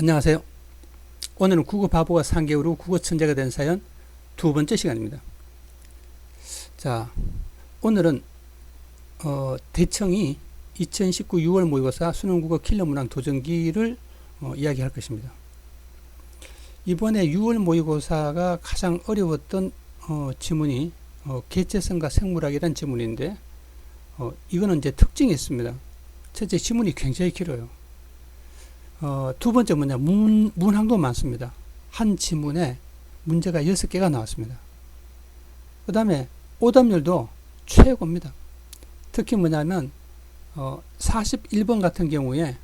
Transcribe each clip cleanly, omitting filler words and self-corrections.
안녕하세요. 오늘은 국어 바보가 3개월 후 국어 천재가 된 사연 두 번째 시간입니다. 자, 오늘은 대청이 2019 6월 모의고사 수능국어 킬러문항 도전기를 이야기할 것입니다. 이번에 6월 모의고사가 가장 어려웠던 지문이 개체성과 생물학이라는 지문인데 이거는 이제 특징이 있습니다. 첫째, 지문이 굉장히 길어요. 두 번째 뭐냐, 문항도 많습니다. 한 지문에 문제가 6개가 나왔습니다. 그 다음에 오답률도 최고입니다. 특히 뭐냐면 41번 같은 경우에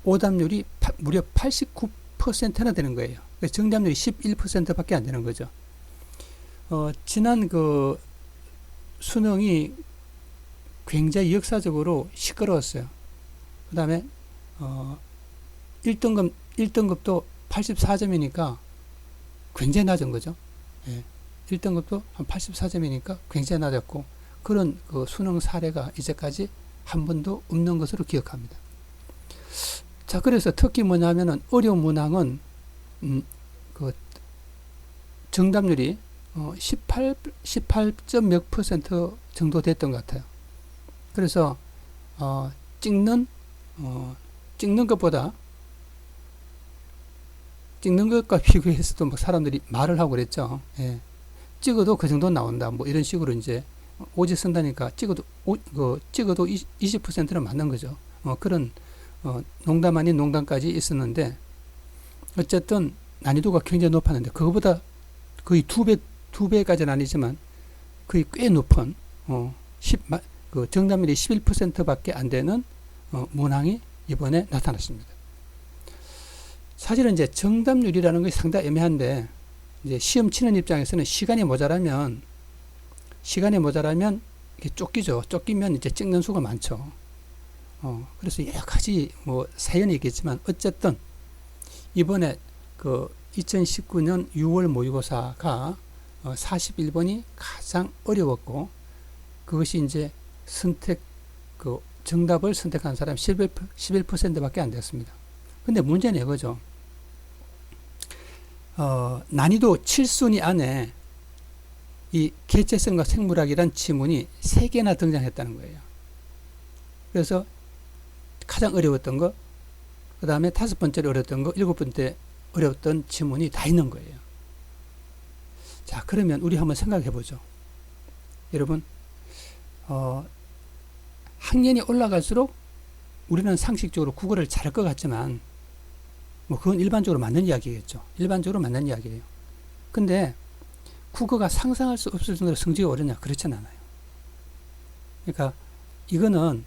오답률이 무려 89%나 되는 거예요. 정답률이 11%밖에 안 되는 거죠. 지난 수능이 굉장히 역사적으로 시끄러웠어요. 그 다음에 1등급도 84점이니까 굉장히 낮은 거죠. 예. 1등급도 한 84점이니까 굉장히 낮았고, 그런 수능 사례가 이제까지 한 번도 없는 것으로 기억합니다. 자, 그래서 특히 뭐냐면은 어려운 문항은 정답률이 18점 몇 % 정도 됐던 것 같아요. 그래서 찍는 것과 비교해서도 막 사람들이 말을 하고 그랬죠. 예. 찍어도 그 정도 나온다. 뭐 이런 식으로 이제 오지 쓴다니까 찍어도 20%는 맞는 거죠. 그런 농담 아닌 농담까지 있었는데, 어쨌든 난이도가 굉장히 높았는데, 그거보다 거의 두 배까지는 아니지만 거의 꽤 높은 정답률이 11%밖에 안 되는 문항이 이번에 나타났습니다. 사실은 이제 정답률이라는 것이 상당히 애매한데, 이제 시험 치는 입장에서는 시간이 모자라면 이게 쫓기죠. 쫓기면 이제 찍는 수가 많죠. 그래서 여러 가지 사연이 있겠지만, 어쨌든 이번에 2019년 6월 모의고사가 41번이 가장 어려웠고, 그것이 이제 정답을 선택한 사람 11%밖에 안 됐습니다. 근데 문제는 이거죠. 난이도 7순위 안에 이 개체성과 생물학이란 지문이 3개나 등장했다는 거예요. 그래서 가장 어려웠던 거, 그 다음에 5번째로 어려웠던 거, 7번째 어려웠던 지문이 다 있는 거예요. 자, 그러면 우리 한번 생각해 보죠. 여러분, 학년이 올라갈수록 우리는 상식적으로 국어를 잘할 것 같지만, 그건 일반적으로 맞는 이야기겠죠. 일반적으로 맞는 이야기예요. 근데 국어가 상상할 수 없을 정도로 성적이 어렵냐? 그렇진 않아요. 그러니까 이거는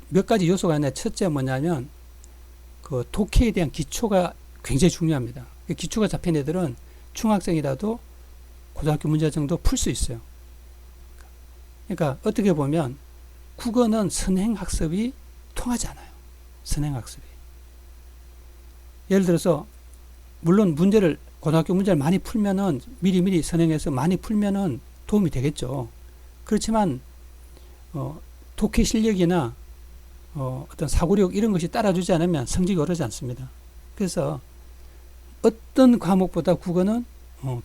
몇 가지 요소가 있는데, 첫째 뭐냐면 독해에 대한 기초가 굉장히 중요합니다. 기초가 잡힌 애들은 중학생이라도 고등학교 문제 정도 풀 수 있어요. 그러니까 어떻게 보면 국어는 선행학습이 통하지 않아요. 선행학습이. 예를 들어서 물론 고등학교 문제를 많이 풀면은 미리미리 선행해서 많이 풀면은 도움이 되겠죠. 그렇지만 독해 실력이나 어떤 사고력 이런 것이 따라주지 않으면 성적이 오르지 않습니다. 그래서 어떤 과목보다 국어는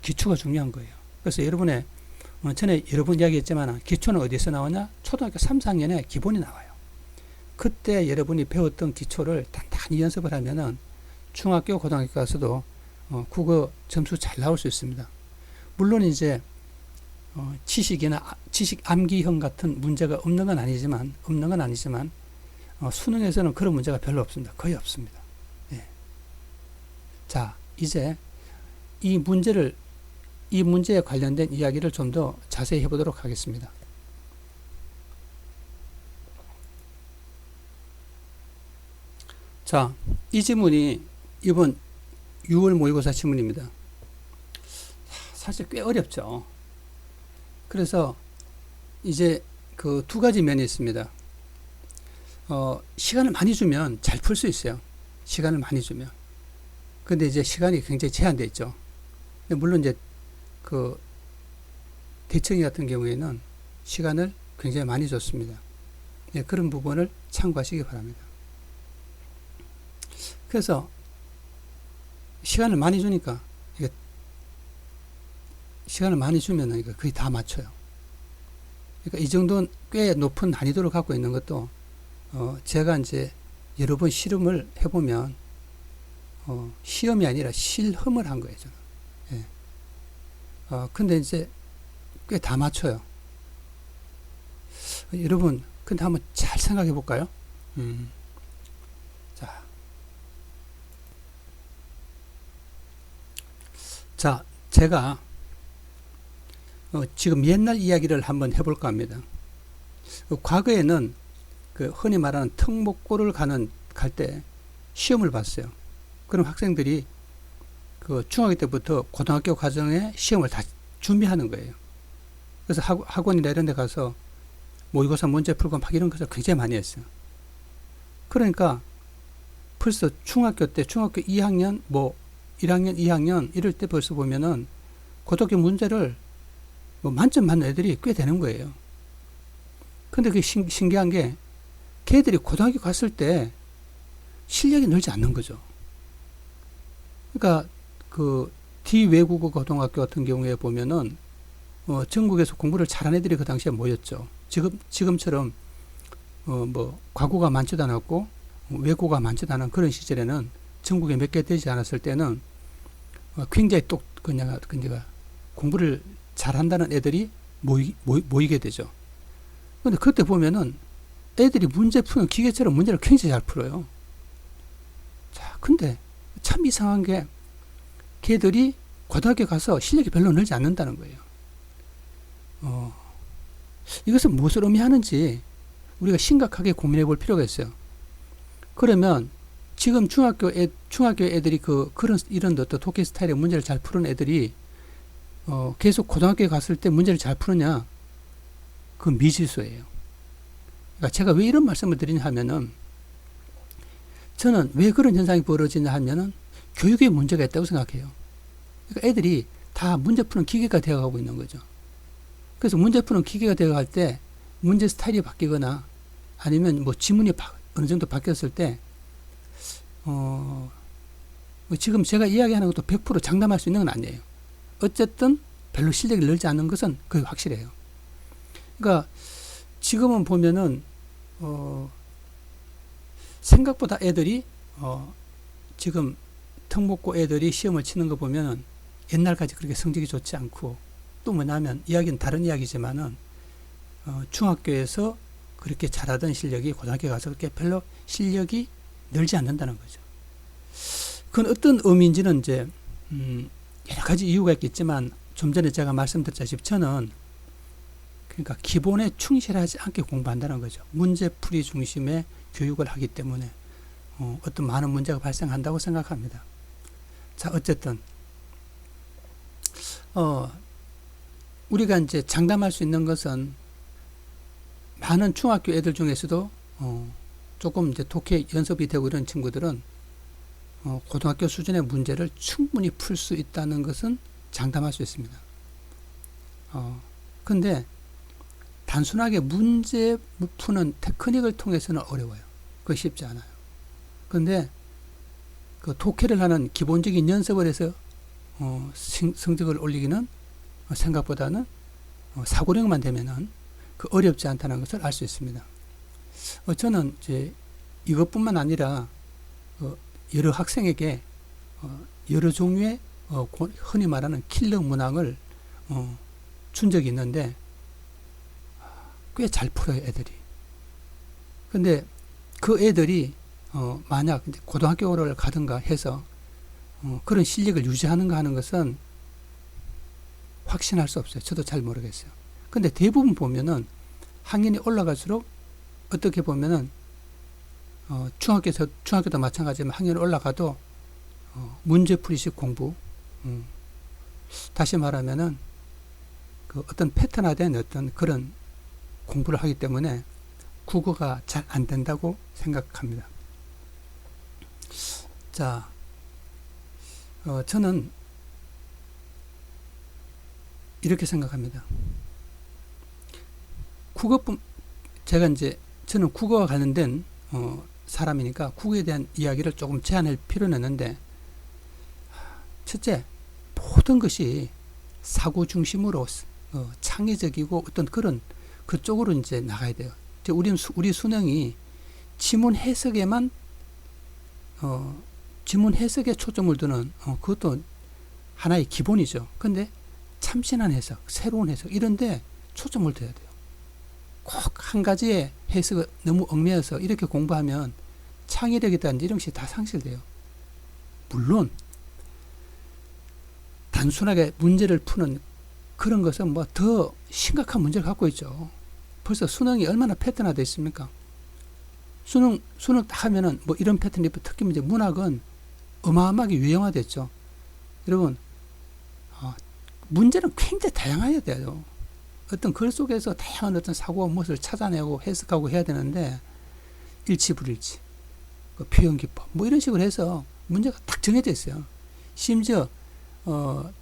기초가 중요한 거예요. 그래서 전에 여러 번 이야기했지만, 기초는 어디서 나오냐? 초등학교 3, 4학년에 기본이 나와요. 그때 여러분이 배웠던 기초를 단단히 연습을 하면은 중학교, 고등학교 가서도 국어 점수 잘 나올 수 있습니다. 물론 이제 지식이나 지식 암기형 같은 문제가 없는 건 아니지만 수능에서는 그런 문제가 별로 없습니다. 거의 없습니다. 예. 자, 이제 이 문제에 관련된 이야기를 좀 더 자세히 해보도록 하겠습니다. 자, 이 지문이 이번 6월 모의고사 지문입니다. 사실 꽤 어렵죠. 그래서 이제 두 가지 면이 있습니다. 시간을 많이 주면 잘 풀 수 있어요. 시간을 많이 주면. 근데 이제 시간이 굉장히 제한되어 있죠. 물론 이제 대청이 같은 경우에는 시간을 굉장히 많이 줬습니다. 네, 그런 부분을 참고하시기 바랍니다. 그래서 시간을 많이 주니까, 이게 시간을 많이 주면은 이거 거의 다 맞춰요. 그러니까 이 정도는 꽤 높은 난이도를 갖고 있는 것도, 제가 이제 여러 번 실험을 해보면, 시험이 아니라 실험을 한 거예요, 저는. 예. 근데 이제 꽤 다 맞춰요. 여러분, 근데 한번 잘 생각해 볼까요? 자, 자, 제가 지금 옛날 이야기를 한번 해볼까 합니다. 과거에는 그 흔히 말하는 특목고를 갈 때 시험을 봤어요. 그럼 학생들이 그 중학교 때부터 고등학교 과정에 시험을 다 준비하는 거예요. 그래서 학원이나 이런 데 가서 모의고사 문제 풀고 막 이런 것을 굉장히 많이 했어요. 그러니까 벌써 중학교 때, 중학교 2학년, 뭐 1학년, 2학년 이럴 때 벌써 보면은 고등학교 문제를 뭐 만점 맞는 애들이 꽤 되는 거예요. 근데 그게 신기한 게 걔들이 고등학교 갔을 때 실력이 늘지 않는 거죠. 그러니까 그 디외국어 고등학교 같은 경우에 보면은 전국에서 공부를 잘하는 애들이 그 당시에 모였죠. 지금처럼 뭐 과구가 많지도 않았고 외고가 많지도 않은 그런 시절에는 전국에 몇 개 되지 않았을 때는 굉장히 그냥 공부를 잘한다는 애들이 모이게 되죠. 근데 그때 보면은 애들이 문제 푸는 기계처럼 문제를 굉장히 잘 풀어요. 자, 근데 참 이상한 게 걔들이 고등학교 가서 실력이 별로 늘지 않는다는 거예요. 이것은 무엇을 의미하는지 우리가 심각하게 고민해 볼 필요가 있어요. 그러면 지금 중학교 애들이 이런 어떤 독해 스타일의 문제를 잘 푸는 애들이 계속 고등학교에 갔을 때 문제를 잘 푸느냐? 그건 미지수예요. 그러니까 제가 왜 이런 말씀을 드리냐 하면은 저는 왜 그런 현상이 벌어지냐 하면은 교육에 문제가 있다고 생각해요. 그러니까 애들이 다 문제 푸는 기계가 되어가고 있는 거죠. 그래서 문제 푸는 기계가 되어갈 때 문제 스타일이 바뀌거나 아니면 뭐 지문이 어느 정도 바뀌었을 때 뭐 지금 제가 이야기하는 것도 100% 장담할 수 있는 건 아니에요. 어쨌든 별로 실력이 늘지 않는 것은 거의 확실해요. 그러니까 지금은 보면은 생각보다 애들이 지금 특목고 애들이 시험을 치는 거 보면은 옛날까지 그렇게 성적이 좋지 않고 또 뭐냐면 이야기는 다른 이야기지만은 중학교에서 그렇게 잘하던 실력이 고등학교 가서 그렇게 별로 실력이 늘지 않는다는 거죠. 그건 어떤 의미인지는 이제 여러 가지 이유가 있겠지만 좀 전에 제가 말씀드렸다시피 저는 그러니까 기본에 충실하지 않게 공부한다는 거죠. 문제풀이 중심의 교육을 하기 때문에 어떤 많은 문제가 발생한다고 생각합니다. 자, 어쨌든 우리가 이제 장담할 수 있는 것은 많은 중학교 애들 중에서도 조금 이제 독해 연습이 되고 이런 친구들은 고등학교 수준의 문제를 충분히 풀 수 있다는 것은 장담할 수 있습니다. 근데 단순하게 문제 푸는 테크닉을 통해서는 어려워요. 그거 쉽지 않아요. 근데 그 독해를 하는 기본적인 연습을 해서 성적을 올리기는 생각보다는 사고력만 되면은 그 어렵지 않다는 것을 알 수 있습니다. 저는 이제 이것뿐만 아니라 여러 학생에게 여러 종류의 흔히 말하는 킬러 문항을 준 적이 있는데 꽤 잘 풀어요, 애들이. 근데 그 애들이 만약 이제 고등학교를 가든가 해서 그런 실력을 유지하는가 하는 것은 확신할 수 없어요. 저도 잘 모르겠어요. 근데 대부분 보면은 학년이 올라갈수록 어떻게 보면은 중학교도 마찬가지지만 학년이 올라가도 문제풀이식 공부, 다시 말하면은 그 어떤 패턴화된 어떤 그런 공부를 하기 때문에 국어가 잘 안 된다고 생각합니다. 자, 저는 이렇게 생각합니다. 저는 국어와 관련된 사람이니까 국어에 대한 이야기를 조금 제한할 필요는 있는데, 첫째, 모든 것이 사고 중심으로 창의적이고 어떤 그런 그쪽으로 이제 나가야 돼요. 우리 수능이 지문 해석에만 지문 해석에 초점을 두는 그것도 하나의 기본이죠. 근데 참신한 해석, 새로운 해석 이런데 초점을 둬야 돼요. 꼭 한 가지의 해석을 너무 얽매여서 이렇게 공부하면 창의력이라든지 이런 것이 다 상실돼요. 물론 단순하게 문제를 푸는 그런 것은 뭐 더 심각한 문제를 갖고 있죠. 벌써 수능이 얼마나 패턴화되어 있습니까? 수능 딱 하면은 뭐 이런 패턴이 특히 이제 문학은 어마어마하게 유형화됐죠. 여러분, 문제는 굉장히 다양해야 돼요. 어떤 글 속에서 다양한 어떤 사고와 무엇을 찾아내고 해석하고 해야 되는데, 일치불일치, 표현 기법, 뭐 이런 식으로 해서 문제가 딱 정해져 있어요. 심지어,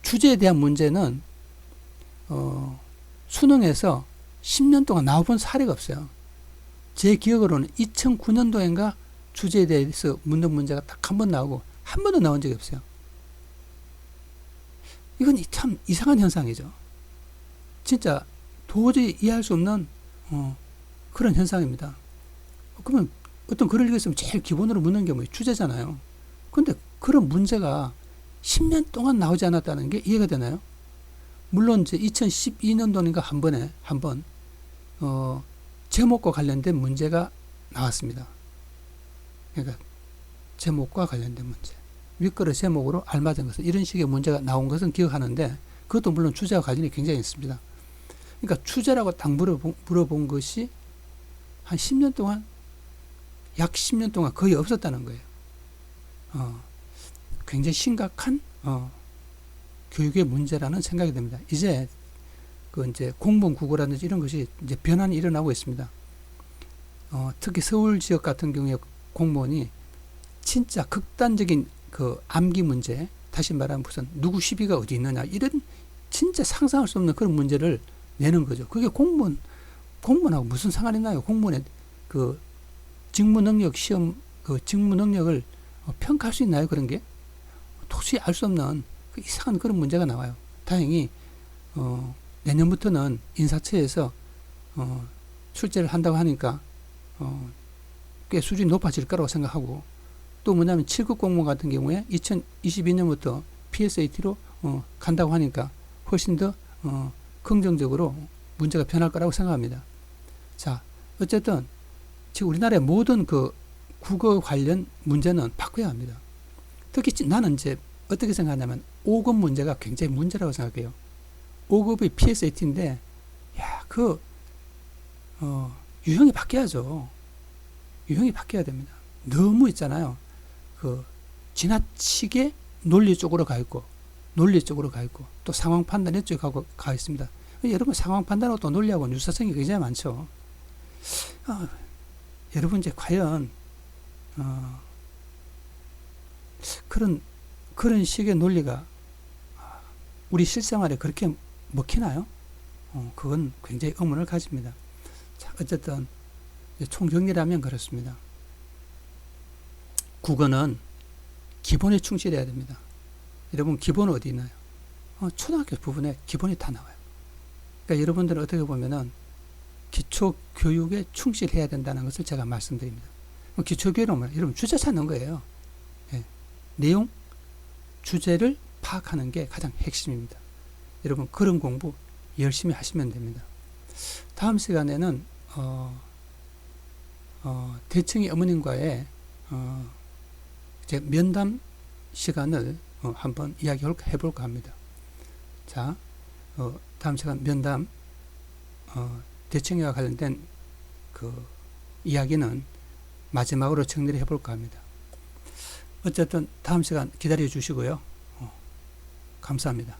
주제에 대한 문제는, 수능에서 10년 동안 나와본 사례가 없어요. 제 기억으로는 2009년도인가 주제에 대해서 묻는 문제가 딱 한 번 나오고, 한 번도 나온 적이 없어요. 이건 참 이상한 현상이죠. 진짜 도저히 이해할 수 없는 그런 현상입니다. 그러면 어떤 글을 읽었으면 제일 기본으로 묻는 게 뭐예요? 주제잖아요. 그런데 그런 문제가 10년 동안 나오지 않았다는 게 이해가 되나요? 물론 이제 2012년도인가 한 번 제목과 관련된 문제가 나왔습니다. 그러니까 제목과 관련된 문제, 윗글의 제목으로 알맞은 것은, 이런 식의 문제가 나온 것은 기억하는데, 그것도 물론 주제와 관련이 굉장히 있습니다. 그러니까 주제라고 딱 물어본 것이 한 10년 동안, 약 10년 동안 거의 없었다는 거예요. 굉장히 심각한 교육의 문제라는 생각이 듭니다. 이제 이제 공무원 국어라든지 이런 것이 이제 변환이 일어나고 있습니다. 특히 서울 지역 같은 경우에 공무원이 진짜 극단적인 그 암기 문제, 다시 말하면 무슨 누구 시비가 어디 있느냐, 이런 진짜 상상할 수 없는 그런 문제를 내는 거죠. 그게 공무원하고 무슨 상관이 나요? 공무원의 그 직무 능력 시험, 그 직무 능력을 평가할 수 있나요? 그런 게 도저히 알 수 없는 그 이상한 그런 문제가 나와요. 다행히 내년부터는 인사처에서 출제를 한다고 하니까 꽤 수준이 높아질 거라고 생각하고, 또 뭐냐면 7급 공무원 같은 경우에 2022년부터 PSAT로 간다고 하니까 훨씬 더 긍정적으로 문제가 변할 거라고 생각합니다. 자, 어쨌든 지금 우리나라의 모든 그 국어 관련 문제는 바꿔야 합니다. 특히 나는 이제 어떻게 생각하냐면 5급 문제가 굉장히 문제라고 생각해요. 5급이 PSAT인데, 유형이 바뀌어야죠. 유형이 바뀌어야 됩니다. 너무 있잖아요. 지나치게 논리 쪽으로 가 있고, 또 상황 판단 이쪽에 가 있습니다. 여러분, 상황 판단하고 또 논리하고 유사성이 굉장히 많죠. 여러분, 이제 과연, 그런 식의 논리가 우리 실생활에 그렇게 먹히나요? 그건 굉장히 의문을 가집니다. 자, 어쨌든, 총정리라면 그렇습니다. 국어는 기본에 충실해야 됩니다. 여러분, 기본은 어디 있나요? 초등학교 부분에 기본이 다 나와요. 그러니까 여러분들은 어떻게 보면은 기초교육에 충실해야 된다는 것을 제가 말씀드립니다. 기초교육은 뭐예요? 여러분, 주제 찾는 거예요. 예. 내용, 주제를 파악하는 게 가장 핵심입니다. 여러분, 그런 공부 열심히 하시면 됩니다. 다음 시간에는 대청이 어머님과의 이제 면담 시간을 한번 이야기해볼까 합니다. 자, 다음 시간 면담, 대청이와 관련된 그 이야기는 마지막으로 정리를 해볼까 합니다. 어쨌든 다음 시간 기다려 주시고요. 감사합니다.